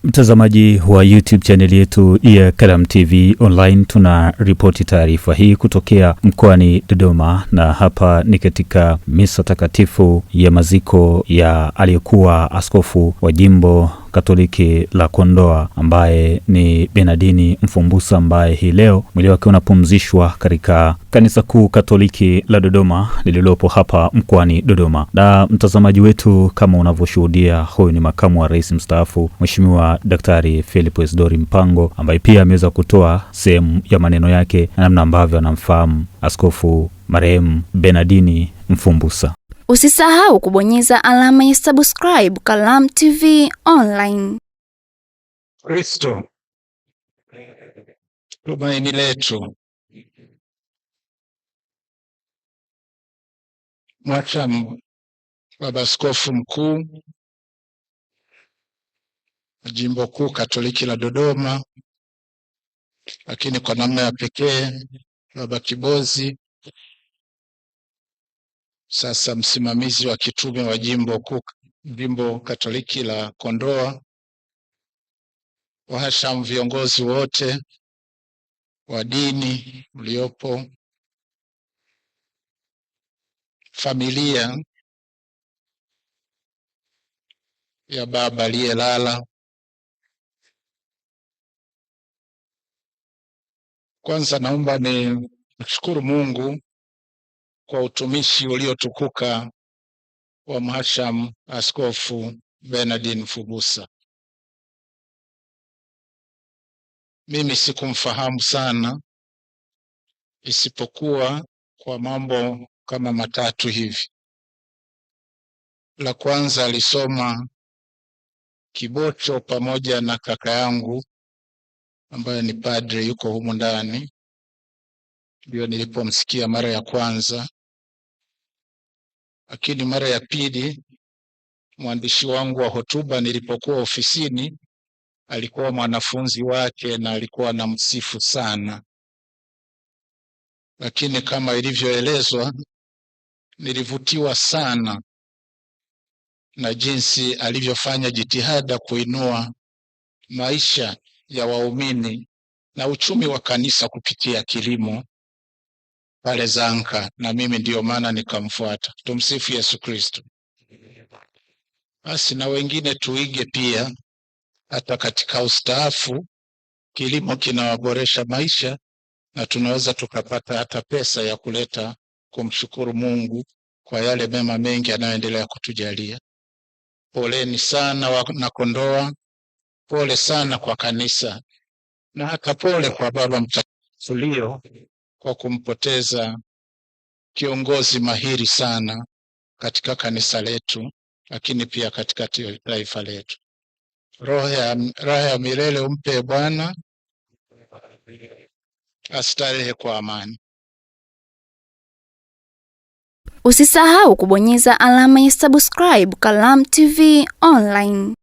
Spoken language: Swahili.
Mtazamaji wa YouTube channel yetu ya Kalamu TV Online, tuna ripoti taarifa hii kutokea mkoani Dodoma, na hapa ni katika misa takatifu ya maziko ya aliyekuwa askofu wa jimbo Katoliki la Kondoa ambaye ni Bernardini Mfumbusa, ambaye hii leo mwili wake unapumzishwa katika kanisa kuu Katoliki la Dodoma lililopo hapa mkoani Dodoma. Na mtazamaji wetu, kama unavyoshuhudia, huyu ni makamu wa rais mstaafu Mheshimiwa Daktari Philip Isidori Mpango, ambaye pia ameweza kutoa sehemu ya maneno yake na namna ambavyo anamfahamu askofu marehemu Bernardini Mfumbusa. Usisahau kubonyeza alama ya subscribe Kalamu TV Online. Kristo tumaini letu. Mhashamu Baba Askofu Mkuu Jimbo Kuu Katoliki la Dodoma, lakini kwa namna ya pekee Baba Kibozi, sasa msimamizi wa kitume wa Jimbo Katoliki la Kondoa, wahashamu viongozi wote wa dini mliopo, familia ya baba aliyelala. Kwanza naomba nimshukuru Mungu kwa utumishi uliotukuka wa Mhashamu Askofu Bernardini Mfumbusa. Mimi sikumfahamu sana, isipokuwa kwa mambo kama matatu hivi. La kwanza, alisoma Kibocho pamoja na kaka yangu ambaye ni padre, yuko humu ndani. Ndio nilipomsikia mara ya kwanza. Lakini mara ya pili, mwandishi wangu wa hotuba nilipokuwa ofisini alikuwa mwanafunzi wake na alikuwa anamsifu sana. Lakini kama ilivyoelezwa, nilivutiwa sana na jinsi alivyofanya jitihada kuinua maisha ya waumini na uchumi wa kanisa kupitia kilimo pale Zanka, na mimi ndio maana nikamfuata. Tumsifu Yesu Kristo. Basi na wengine tuige pia, hata katika ustaafu kilimo kinawaboresha maisha, na tunaweza tukapata hata pesa ya kuleta kumshukuru Mungu kwa yale mema mengi anayoendelea kutujalia. Poleni sana na Kondoa, pole sana kwa kanisa, na hata pole kwa Baba Mtakatifu Leo kwa kumpoteza kiongozi mahiri sana katika kanisa letu, lakini pia katika taifa letu. Raha ya milele umpe Bwana, astarehe kwa amani. Usisahau kubonyeza alama ya subscribe Kalamu TV Online.